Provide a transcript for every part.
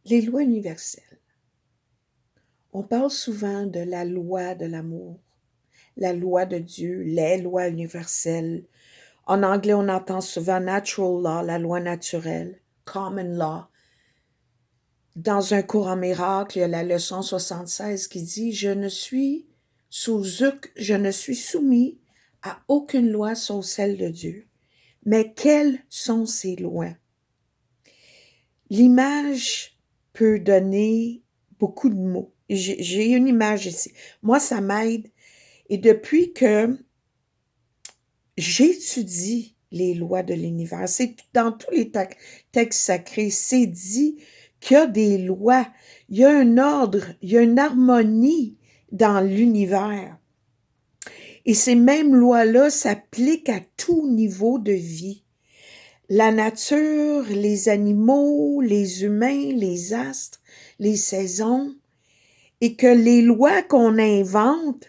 Les lois universelles. On parle souvent de la loi de l'amour, la loi de Dieu, les lois universelles. En anglais, on entend souvent natural law, la loi naturelle, common law. Dans un cours en miracle, il y a la leçon 76 qui dit « Je ne suis soumis à aucune loi sauf celle de Dieu. » Mais quelles sont ces lois? L'image peut donner beaucoup de mots. J'ai une image ici. Moi, ça m'aide. Et depuis que j'étudie les lois de l'univers, c'est dans tous les textes sacrés, c'est dit qu'il y a des lois, il y a un ordre, il y a une harmonie dans l'univers. Et ces mêmes lois-là s'appliquent à tout niveau de vie. La nature, les animaux, les humains, les astres, les saisons, et que les lois qu'on invente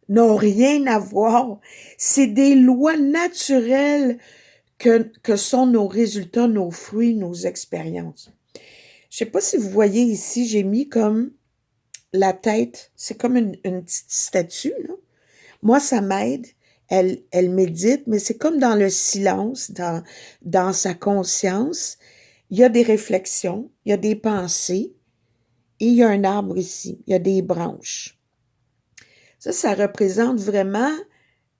n'ont rien à voir. C'est des lois naturelles que sont nos résultats, nos fruits, nos expériences. Je sais pas si vous voyez ici, j'ai mis comme la tête, c'est comme une petite statue, là. Moi, ça m'aide. Elle médite, mais c'est comme dans le silence, dans sa conscience. Il y a des réflexions, il y a des pensées, et il y a un arbre ici, il y a des branches. Ça représente vraiment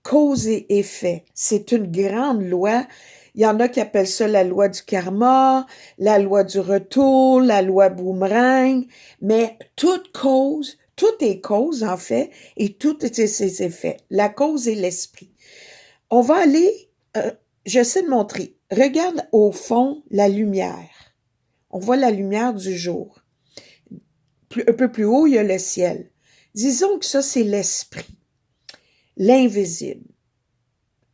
cause et effet. C'est une grande loi. Il y en a qui appellent ça la loi du karma, la loi du retour, la loi boomerang, mais toute cause, tout est cause en fait, et tout est ses effets. La cause est l'esprit. On va aller, j'essaie de montrer. Regarde au fond la lumière. On voit la lumière du jour. Un peu plus haut, il y a le ciel. Disons que ça, c'est l'esprit, l'invisible.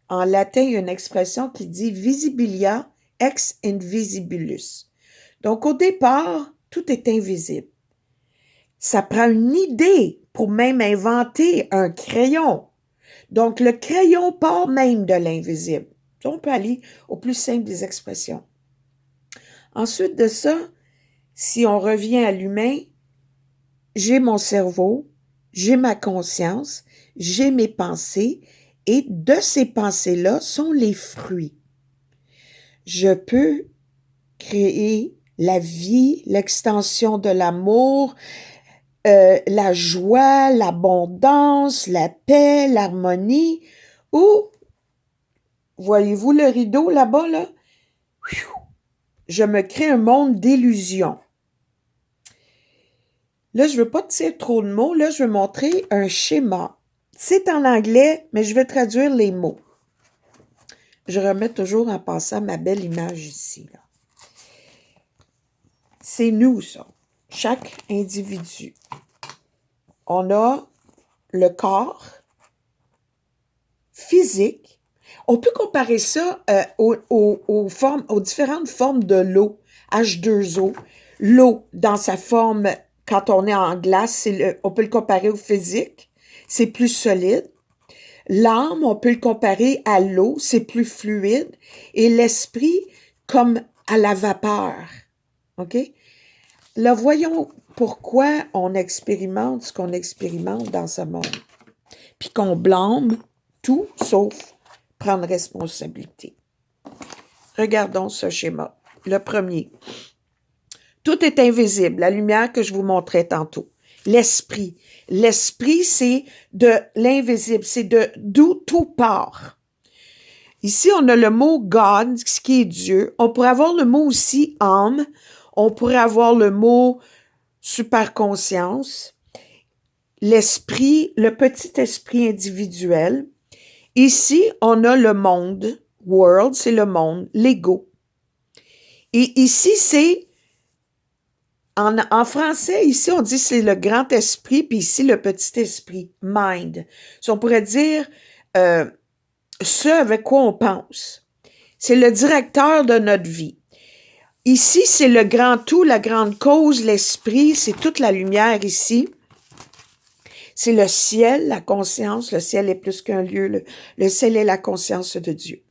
En latin, il y a une expression qui dit visibilia ex invisibilus. Donc, au départ, tout est invisible. Ça prend une idée pour même inventer un crayon. Donc, le crayon part même de l'invisible. On peut aller au plus simple des expressions. Ensuite de ça, si on revient à l'humain, j'ai mon cerveau, j'ai ma conscience, j'ai mes pensées, et de ces pensées-là sont les fruits. Je peux créer la vie, l'extension de l'amour, la joie, l'abondance, la paix, l'harmonie, ou, voyez-vous le rideau là-bas, là? Je me crée un monde d'illusions. Là, je ne veux pas dire trop de mots, là, je veux montrer un schéma. C'est en anglais, mais je vais traduire les mots. Je remets toujours en passant ma belle image ici, là. C'est nous, ça. Chaque individu. On a le corps physique. On peut comparer ça aux différentes formes de l'eau, H2O. L'eau, dans sa forme, quand on est en glace, on peut le comparer au physique. C'est plus solide. L'âme, on peut le comparer à l'eau, c'est plus fluide. Et l'esprit, comme à la vapeur. OK? Là, voyons pourquoi on expérimente ce qu'on expérimente dans ce monde. Puis qu'on blâme tout sauf prendre responsabilité. Regardons ce schéma. Le premier. Tout est invisible, la lumière que je vous montrais tantôt. L'esprit. L'esprit, c'est de l'invisible, c'est d'où tout part. Ici, on a le mot God, ce qui est Dieu. On pourrait avoir le mot aussi âme. On pourrait avoir le mot superconscience. L'esprit, le petit esprit individuel. Ici, on a le monde. World, c'est le monde. L'ego. Et ici, c'est en français, ici, on dit c'est le grand esprit, puis ici, le petit esprit, mind. So, on pourrait dire ce avec quoi on pense. C'est le directeur de notre vie. Ici, c'est le grand tout, la grande cause, l'esprit, c'est toute la lumière ici. C'est le ciel, la conscience. Le ciel est plus qu'un lieu. Le ciel est la conscience de Dieu.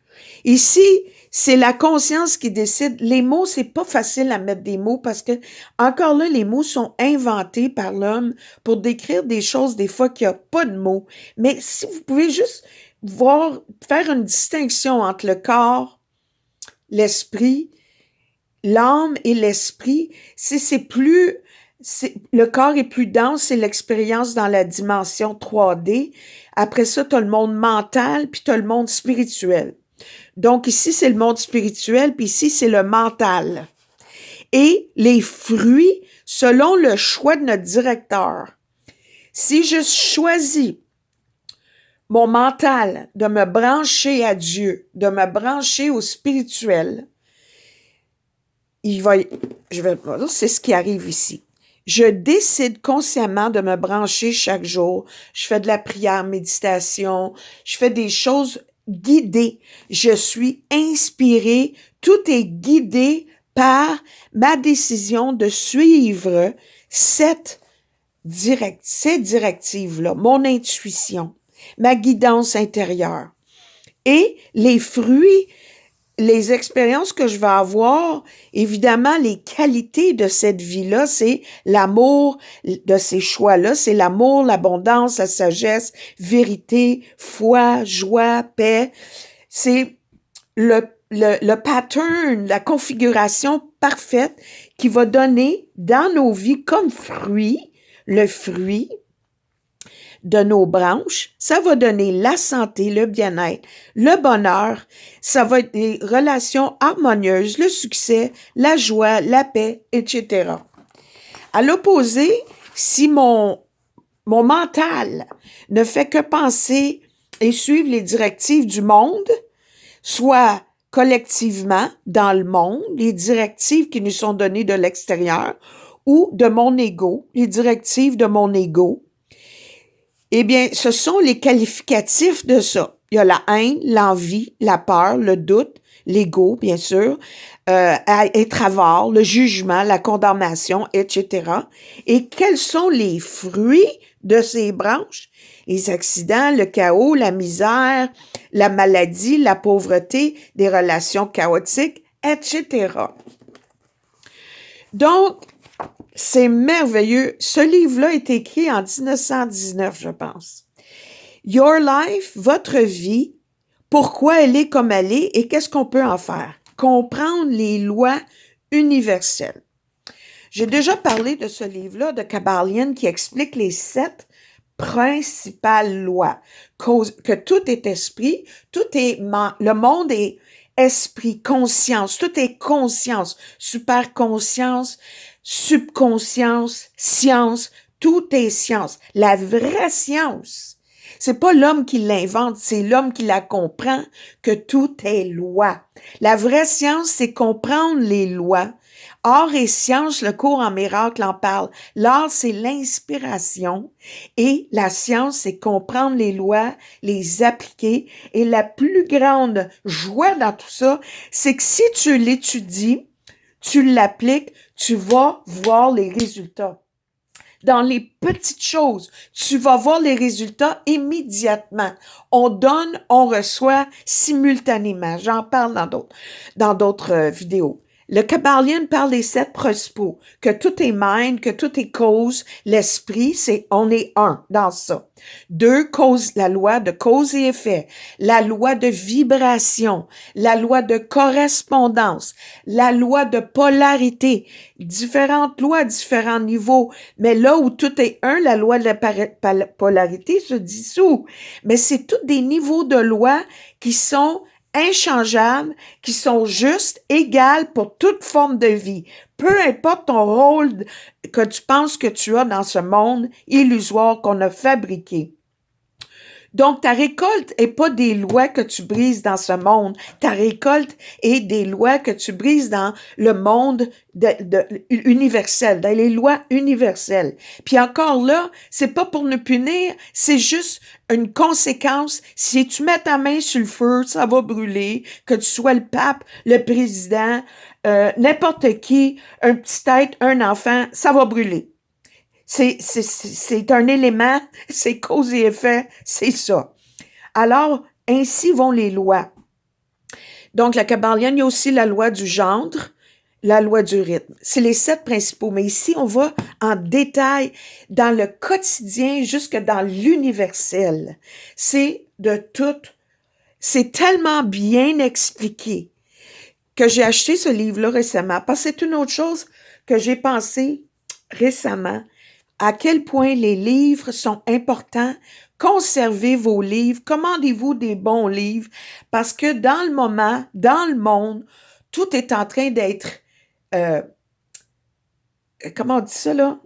Ici, C'est la conscience qui décide. Les mots, c'est pas facile à mettre des mots parce que, encore là, les mots sont inventés par l'homme pour décrire des choses, des fois, qu'il n'y a pas de mots. Mais si vous pouvez juste voir, faire une distinction entre le corps, l'esprit, l'âme et l'esprit, le corps est plus dense, c'est l'expérience dans la dimension 3D. Après ça, tu as le monde mental, puis tu as le monde spirituel. Donc ici, c'est le monde spirituel, puis ici, c'est le mental. Et les fruits, selon le choix de notre directeur. Si je choisis mon mental de me brancher à Dieu, de me brancher au spirituel, c'est ce qui arrive ici. Je décide consciemment de me brancher chaque jour. Je fais de la prière, méditation, je fais des choses guidées. Je suis inspirée. Tout est guidé par ma décision de suivre ces directives-là, mon intuition, ma guidance intérieure. Et les fruits, les expériences que je vais avoir, évidemment, les qualités de cette vie-là, c'est l'amour de ces choix-là, c'est l'amour, l'abondance, la sagesse, vérité, foi, joie, paix. C'est le pattern, la configuration parfaite qui va donner dans nos vies comme fruit, le fruit de nos branches, ça va donner la santé, le bien-être, le bonheur, ça va être des relations harmonieuses, le succès, la joie, la paix, etc. À l'opposé, si mon mental ne fait que penser et suivre les directives du monde, soit collectivement dans le monde, les directives qui nous sont données de l'extérieur, ou de mon ego, les directives de mon ego, eh bien, ce sont les qualificatifs de ça. Il y a la haine, l'envie, la peur, le doute, l'ego, bien sûr, être avare, le jugement, la condamnation, etc. Et quels sont les fruits de ces branches? Les accidents, le chaos, la misère, la maladie, la pauvreté, des relations chaotiques, etc. Donc, c'est merveilleux. Ce livre-là est écrit en 1919, je pense. Your Life, votre vie, pourquoi elle est comme elle est et qu'est-ce qu'on peut en faire? Comprendre les lois universelles. J'ai déjà parlé de ce livre-là de Kabbalion qui explique les 7 principales lois. Que tout est esprit, le monde est esprit, conscience, tout est conscience, superconscience, subconscience, science, tout est science. La vraie science, c'est pas l'homme qui l'invente, c'est l'homme qui la comprend, que tout est loi. La vraie science, c'est comprendre les lois. Art et science, le cours en miracle en parle. L'art, c'est l'inspiration et la science, c'est comprendre les lois, les appliquer. Et la plus grande joie dans tout ça, c'est que si tu l'étudies, tu l'appliques, tu vas voir les résultats. Dans les petites choses, tu vas voir les résultats immédiatement. On donne, on reçoit simultanément. J'en parle dans d'autres vidéos. Le Kabbalion parle des 7 principaux, que tout est mind, que tout est cause, l'esprit, on est un dans ça. 2, la loi de cause et effet, la loi de vibration, la loi de correspondance, la loi de polarité, différentes lois à différents niveaux, mais là où tout est un, la loi de la polarité se dissout. Mais c'est tous des niveaux de loi qui sont inchangeables, qui sont justes, égales pour toute forme de vie. Peu importe ton rôle que tu penses que tu as dans ce monde illusoire qu'on a fabriqué. Donc, ta récolte est pas des lois que tu brises dans ce monde. Ta récolte est des lois que tu brises dans le monde universel, dans les lois universelles. Puis encore là, c'est pas pour nous punir, c'est juste une conséquence. Si tu mets ta main sur le feu, ça va brûler. Que tu sois le pape, le président, n'importe qui, un petit être, un enfant, ça va brûler. C'est un élément, c'est cause et effet, c'est ça. Alors, ainsi vont les lois. Donc, la Kybalion, il y a aussi la loi du gendre, la loi du rythme. C'est les 7 principaux. Mais ici, on va en détail dans le quotidien jusque dans l'universel. C'est de tout. C'est tellement bien expliqué que j'ai acheté ce livre-là récemment. Parce que c'est une autre chose que j'ai pensé récemment. À quel point les livres sont importants. Conservez vos livres. Commandez-vous des bons livres. Parce que dans le moment, dans le monde, tout est en train d'être comment on dit ça là?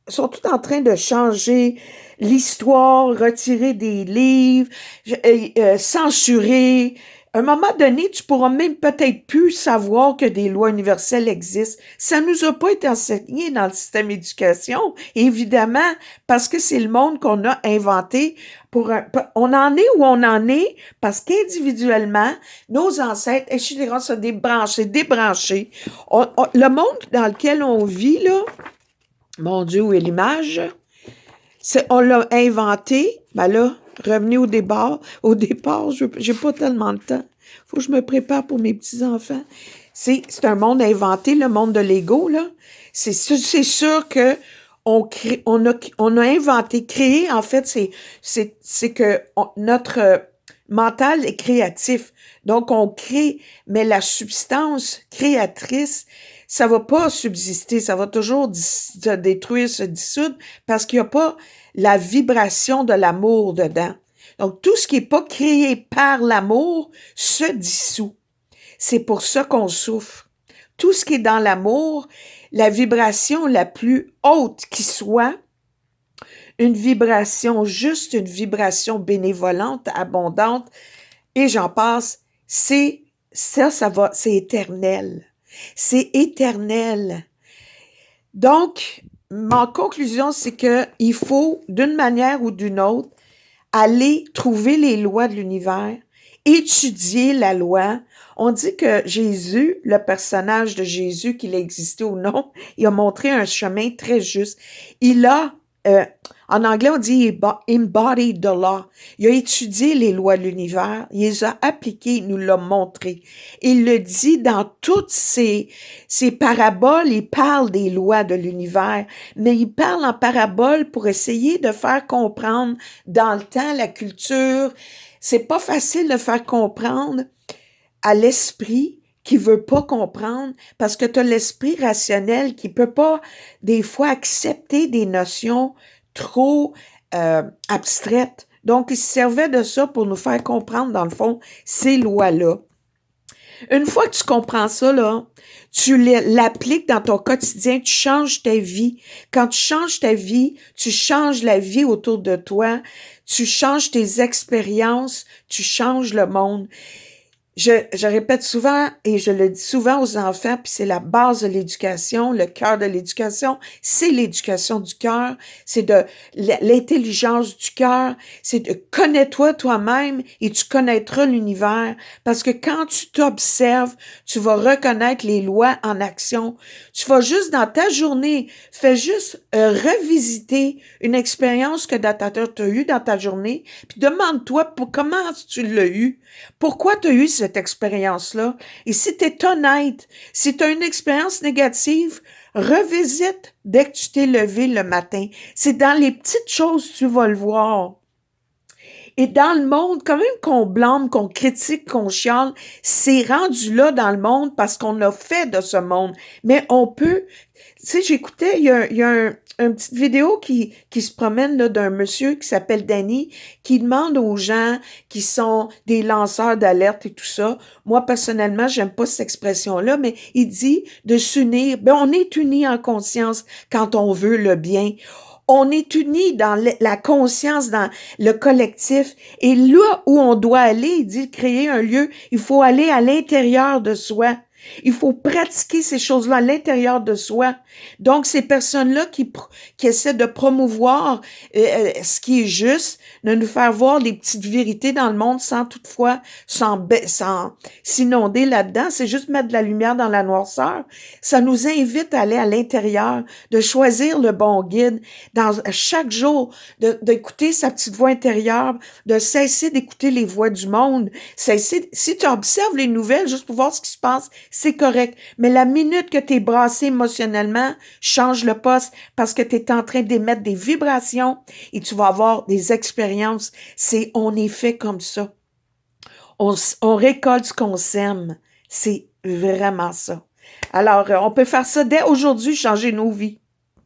Sont tout en train de changer l'histoire, retirer des livres, censurer. À un moment donné, tu pourras même peut-être plus savoir que des lois universelles existent. Ça nous a pas été enseigné dans le système d'éducation, évidemment, parce que c'est le monde qu'on a inventé on en est où on en est, parce qu'individuellement, nos ancêtres, etc., se débranchés. Le monde dans lequel on vit, là, mon Dieu, où est l'image? On l'a inventé, ben là, revenu au départ, j'ai pas tellement de temps. Faut que je me prépare pour mes petits-enfants. C'est un monde inventé, le monde de l'ego, là. C'est sûr que on a inventé, créé, en fait, c'est que notre mental est créatif. Donc, on crée, mais la substance créatrice, ça va pas subsister, ça va toujours se détruire, se dissoudre, parce qu'il n'y a pas la vibration de l'amour dedans. Donc, tout ce qui n'est pas créé par l'amour se dissout. C'est pour ça qu'on souffre. Tout ce qui est dans l'amour, la vibration la plus haute qui soit, une vibration juste, une vibration bénévolente, abondante, et j'en passe, c'est éternel. C'est éternel. Donc, ma conclusion, c'est que il faut, d'une manière ou d'une autre, aller trouver les lois de l'univers, étudier la loi. On dit que Jésus, le personnage de Jésus, qu'il a existé ou non, il a montré un chemin très juste. Il a, en anglais, on dit « embodied the law ». Il a étudié les lois de l'univers, il les a appliquées, il nous l'a montré. Il le dit dans toutes ses paraboles, il parle des lois de l'univers, mais il parle en paraboles pour essayer de faire comprendre dans le temps, la culture. C'est pas facile de faire comprendre à l'esprit qui veut pas comprendre, parce que tu as l'esprit rationnel qui peut pas, des fois, accepter des notions trop abstraites. Donc, il se servait de ça pour nous faire comprendre, dans le fond, ces lois-là. Une fois que tu comprends ça, là, tu l'appliques dans ton quotidien, tu changes ta vie. Quand tu changes ta vie, tu changes la vie autour de toi, tu changes tes expériences, tu changes le monde. Je répète souvent et je le dis souvent aux enfants, puis c'est la base de l'éducation, le cœur de l'éducation, c'est l'éducation du cœur, c'est de l'intelligence du cœur, c'est de connais-toi toi-même et tu connaîtras l'univers, parce que quand tu t'observes, tu vas reconnaître les lois en action. Tu vas juste dans ta journée, fais juste revisiter une expérience que tu as eue dans ta journée, puis demande-toi comment tu l'as eu, pourquoi tu as eu cette expérience-là. Et si tu es honnête, si tu as une expérience négative, revisite dès que tu t'es levé le matin. C'est dans les petites choses que tu vas le voir. Et dans le monde, quand même qu'on blâme, qu'on critique, qu'on chiale, c'est rendu là dans le monde parce qu'on a fait de ce monde. Mais on peut... Tu sais, j'écoutais, il y a une petite vidéo qui se promène là d'un monsieur qui s'appelle Danny, qui demande aux gens qui sont des lanceurs d'alerte et tout ça. Moi, personnellement, j'aime pas cette expression-là, mais il dit de s'unir. Ben, on est unis en conscience quand on veut le bien. On est unis dans la conscience, dans le collectif. Et là où on doit aller, il dit créer un lieu, il faut aller à l'intérieur de soi. Il faut pratiquer ces choses-là à l'intérieur de soi. Donc, ces personnes-là qui essaient de promouvoir ce qui est juste, de nous faire voir les petites vérités dans le monde sans toutefois sans s'inonder là-dedans, c'est juste mettre de la lumière dans la noirceur. Ça nous invite à aller à l'intérieur, de choisir le bon guide, chaque jour, d'écouter sa petite voix intérieure, de cesser d'écouter les voix du monde. Si tu observes les nouvelles juste pour voir ce qui se passe, c'est correct. Mais la minute que tu es brassé émotionnellement, change le poste parce que tu es en train d'émettre des vibrations et tu vas avoir des expériences. On est fait comme ça. On récolte ce qu'on sème. C'est vraiment ça. Alors, on peut faire ça dès aujourd'hui, changer nos vies.